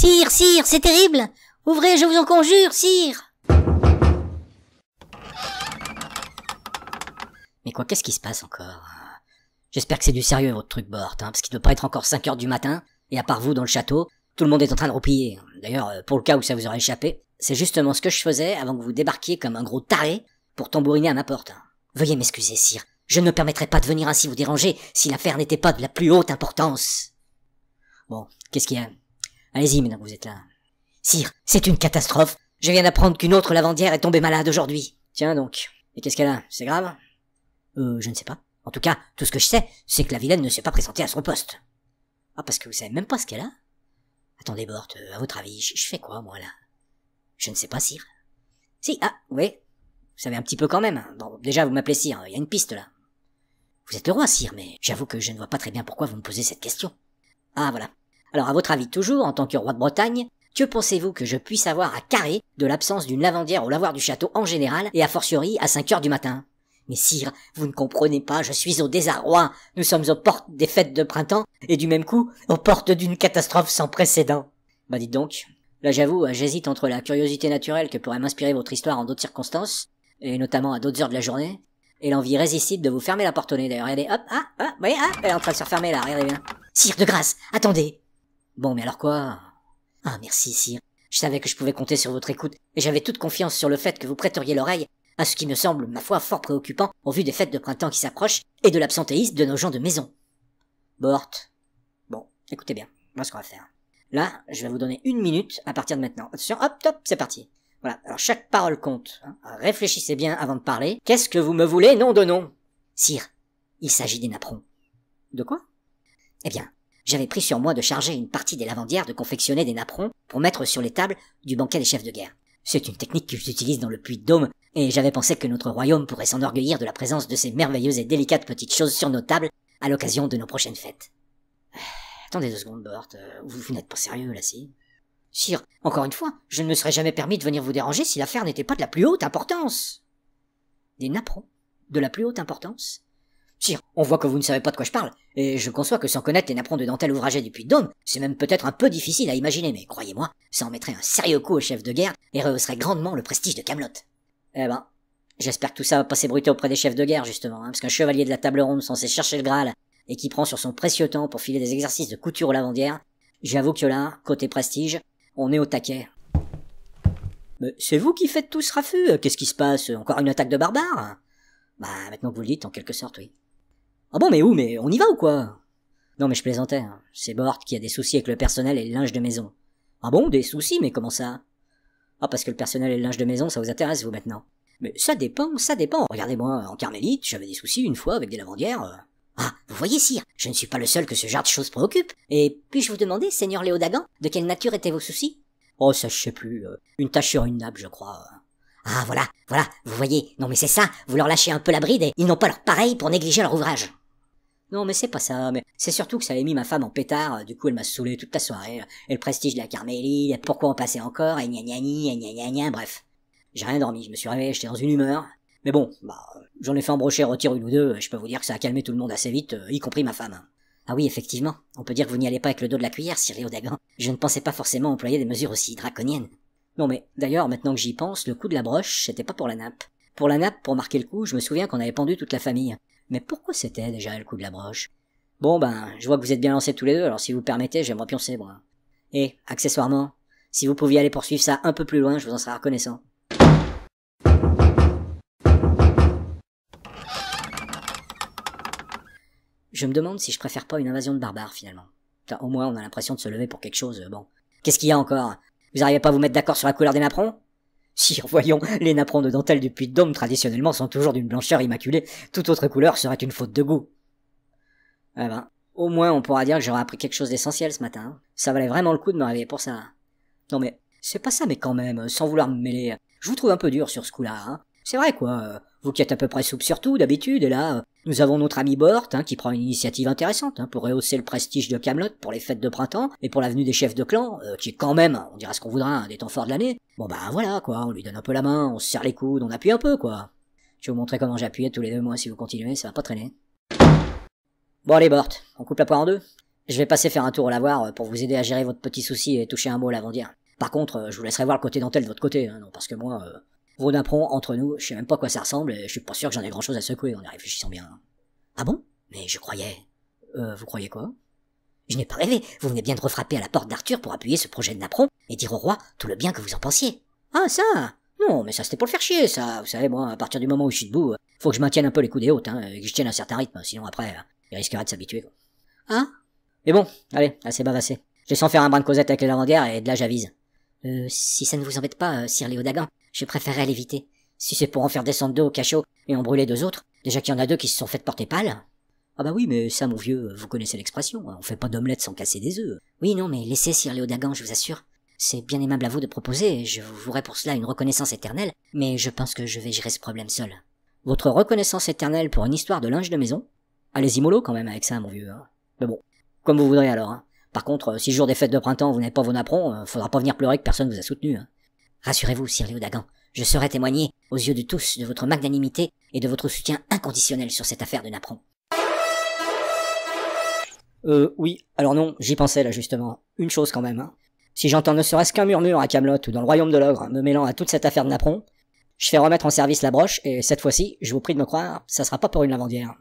Sire, sire, c'est terrible! Ouvrez, je vous en conjure, sire! Mais quoi, qu'est-ce qui se passe encore? J'espère que c'est du sérieux votre truc, Bort, hein, parce qu'il ne doit pas être encore 5 heures du matin, et à part vous dans le château, tout le monde est en train de roupiller. D'ailleurs, pour le cas où ça vous aurait échappé, c'est justement ce que je faisais avant que vous débarquiez comme un gros taré pour tambouriner à ma porte. Veuillez m'excuser, sire. Je ne me permettrai pas de venir ainsi vous déranger si l'affaire n'était pas de la plus haute importance. Bon, qu'est-ce qu'il y a? Allez-y, maintenant que vous êtes là. Sire, c'est une catastrophe. Je viens d'apprendre qu'une autre lavandière est tombée malade aujourd'hui. Tiens donc. Et qu'est-ce qu'elle a? C'est grave? Je ne sais pas. En tout cas, tout ce que je sais, c'est que la vilaine ne s'est pas présentée à son poste. Ah, parce que vous savez même pas ce qu'elle a? Attendez, Bort, à votre avis, je fais quoi, moi, là? Je ne sais pas, sire. Si, oui. Vous savez un petit peu quand même. Bon, déjà, vous m'appelez sire, il y a une piste, là. Vous êtes le roi, sire, mais j'avoue que je ne vois pas très bien pourquoi vous me posez cette question. Ah, voilà. Alors, à votre avis, toujours, en tant que roi de Bretagne, que pensez-vous que je puisse avoir à carrer de l'absence d'une lavandière au lavoir du château en général, et a fortiori à 5 heures du matin? Mais sire, vous ne comprenez pas, je suis au désarroi. Nous sommes aux portes des fêtes de printemps, et du même coup, aux portes d'une catastrophe sans précédent. Bah dites donc, là j'avoue, j'hésite entre la curiosité naturelle que pourrait m'inspirer votre histoire en d'autres circonstances, et notamment à d'autres heures de la journée, et l'envie irrésistible de vous fermer la porte au nez. D'ailleurs, regardez, hop, voyez, elle est en train de se refermer là, regardez bien. Sire, de grâce, attendez. Bon, mais alors quoi? Ah, merci, sire. Je savais que je pouvais compter sur votre écoute, et j'avais toute confiance sur le fait que vous prêteriez l'oreille à ce qui me semble, ma foi, fort préoccupant au vu des fêtes de printemps qui s'approchent et de l'absentéisme de nos gens de maison. Bort. Bon, écoutez bien, voilà ce qu'on va faire. Là, je vais vous donner 1 minute à partir de maintenant. Attention, hop, top, c'est parti. Voilà, alors chaque parole compte. Hein. Réfléchissez bien avant de parler. Qu'est-ce que vous me voulez, nom de nom? Sire, il s'agit des napperons. De quoi? Eh bien, j'avais pris sur moi de charger une partie des lavandières de confectionner des napperons pour mettre sur les tables du banquet des chefs de guerre. C'est une technique que j'utilise dans le Puy-de-Dôme, et j'avais pensé que notre royaume pourrait s'enorgueillir de la présence de ces merveilleuses et délicates petites choses sur nos tables à l'occasion de nos prochaines fêtes. Attendez 2 secondes, Bort, vous n'êtes pas sérieux, là, si? Sire, encore une fois, je ne me serais jamais permis de venir vous déranger si l'affaire n'était pas de la plus haute importance. Des napperons? De la plus haute importance? Sire, on voit que vous ne savez pas de quoi je parle, et je conçois que sans connaître les napperons de dentelle ouvragée du Puy-de-Dôme, c'est même peut-être un peu difficile à imaginer, mais croyez-moi, ça en mettrait un sérieux coup au chef de guerre et rehausserait grandement le prestige de Camelot. Eh ben, j'espère que tout ça va pas s'ébruiter auprès des chefs de guerre, justement, parce qu'un chevalier de la table ronde censé chercher le Graal, et qui prend sur son précieux temps pour filer des exercices de couture aux lavandières, j'avoue que là, côté prestige, on est au taquet. Mais c'est vous qui faites tout ce raffut, qu'est-ce qui se passe? Encore une attaque de barbares? Bah, maintenant que vous le dites, en quelque sorte, oui. Ah bon, mais où? Mais on y va ou quoi? Non, mais je plaisantais, hein. C'est Bort qui a des soucis avec le personnel et le linge de maison. Ah bon, des soucis? Mais comment ça? Ah, parce que le personnel et le linge de maison, ça vous intéresse, vous, maintenant? Mais ça dépend. Regardez-moi, en Carmélite, j'avais des soucis une fois avec des lavandières. Ah, vous voyez, sire, je ne suis pas le seul que ce genre de choses préoccupe. Et puis-je vous demander, seigneur Léodagan, de quelle nature étaient vos soucis? Oh, ça, je sais plus. Une tache sur une nappe, je crois. Ah, voilà, vous voyez. Non, mais c'est ça, vous leur lâchez un peu la bride et ils n'ont pas leur pareil pour négliger leur ouvrage. Non, mais c'est pas ça, mais c'est surtout que ça avait mis ma femme en pétard, du coup elle m'a saoulé toute la soirée, et le prestige de la Carmélite, pourquoi on passait encore, et gna gna gna gna gna gna, bref. J'ai rien dormi, je me suis réveillé, j'étais dans une humeur, mais bon, j'en ai fait embrocher retire 1 ou 2, je peux vous dire que ça a calmé tout le monde assez vite, y compris ma femme. Ah oui, effectivement, on peut dire que vous n'y allez pas avec le dos de la cuillère, sire Léodagan. Je ne pensais pas forcément employer des mesures aussi draconiennes. Non mais, d'ailleurs, maintenant que j'y pense, le coup de la broche, c'était pas pour la nappe. Pour la nappe, pour marquer le coup, je me souviens qu'on avait pendu toute la famille. Mais pourquoi c'était déjà le coup de la broche? Bon je vois que vous êtes bien lancés tous les deux, alors si vous permettez, j'aimerais pioncer, moi. Et, accessoirement, si vous pouviez aller poursuivre ça un peu plus loin, je vous en serais reconnaissant. Je me demande si je préfère pas une invasion de barbares, finalement. Enfin, au moins, on a l'impression de se lever pour quelque chose, bon. Qu'est-ce qu'il y a encore? Vous arrivez pas à vous mettre d'accord sur la couleur des napperons? Si, voyons, les napperons de dentelle du Puy-de-Dôme, traditionnellement, sont toujours d'une blancheur immaculée. Toute autre couleur serait une faute de goût. Eh ben, au moins, on pourra dire que j'aurais appris quelque chose d'essentiel ce matin. Hein. Ça valait vraiment le coup de me réveiller pour ça. Non mais, c'est pas ça, mais quand même, sans vouloir me mêler, je vous trouve un peu dur sur ce coup-là, hein. C'est vrai, quoi, vous qui êtes à peu près souple sur tout, d'habitude, et là, nous avons notre ami Bort, hein, qui prend une initiative intéressante, hein, pour rehausser le prestige de Camelot pour les fêtes de printemps, et pour l'avenue des chefs de clan, qui est quand même, on dira ce qu'on voudra, un des temps forts de l'année. Bon voilà, quoi, on lui donne un peu la main, on se serre les coudes, on appuie un peu, quoi. Je vais vous montrer comment j'appuyais tous les 2 mois si vous continuez, ça va pas traîner. Bon allez Bort, on coupe la poire en 2. Je vais passer faire un tour au lavoir pour vous aider à gérer votre petit souci et toucher un mot à lavandière. Par contre, je vous laisserai voir le côté dentelle de votre côté, hein, non, parce que moi, vos napperons, entre nous, je sais même pas à quoi ça ressemble et je suis pas sûr que j'en ai grand chose à secouer en y réfléchissant bien. Ah bon? Mais je croyais... vous croyez quoi? Je n'ai pas rêvé, vous venez bien de refrapper à la porte d'Arthur pour appuyer ce projet de napperon et dire au roi tout le bien que vous en pensiez. Ah ça? Non, mais ça c'était pour le faire chier, ça. Vous savez, moi, à partir du moment où je suis debout, faut que je maintienne un peu les coudes hautes, hein, et que je tienne un certain rythme, sinon après, il risquerait de s'habituer, quoi. Hein? Mais bon, allez, assez bavassé. Je sens faire un brin de causette avec les lavandières et de là j'avise. Si ça ne vous embête pas, sire Léodagan, je préférerais l'éviter. Si c'est pour en faire descendre deux au cachot et en brûler deux autres, déjà qu'il y en a deux qui se sont fait porter pâle. Ah bah oui, mais ça, mon vieux, vous connaissez l'expression, on fait pas d'omelette sans casser des œufs. Oui, non, mais laissez sire Léodagan, je vous assure. C'est bien aimable à vous de proposer, je vous vouerai pour cela une reconnaissance éternelle, mais je pense que je vais gérer ce problème seul. Votre reconnaissance éternelle pour une histoire de linge de maison? Allez-y mollo quand même avec ça, mon vieux. Hein. Mais bon, comme vous voudrez alors. Hein. Par contre, si le jour des fêtes de printemps vous n'avez pas vos napperons, faudra pas venir pleurer que personne vous a soutenu. Hein. Rassurez-vous, sire Léodagan, je saurai témoigner, aux yeux de tous, de votre magnanimité et de votre soutien inconditionnel sur cette affaire de napperon. Oui, alors non, j'y pensais là justement. Une chose quand même, hein. Si j'entends ne serait-ce qu'un murmure à Camelot ou dans le royaume de l'ogre me mêlant à toute cette affaire de napperon, je fais remettre en service la broche et cette fois-ci, je vous prie de me croire, ça sera pas pour une lavandière.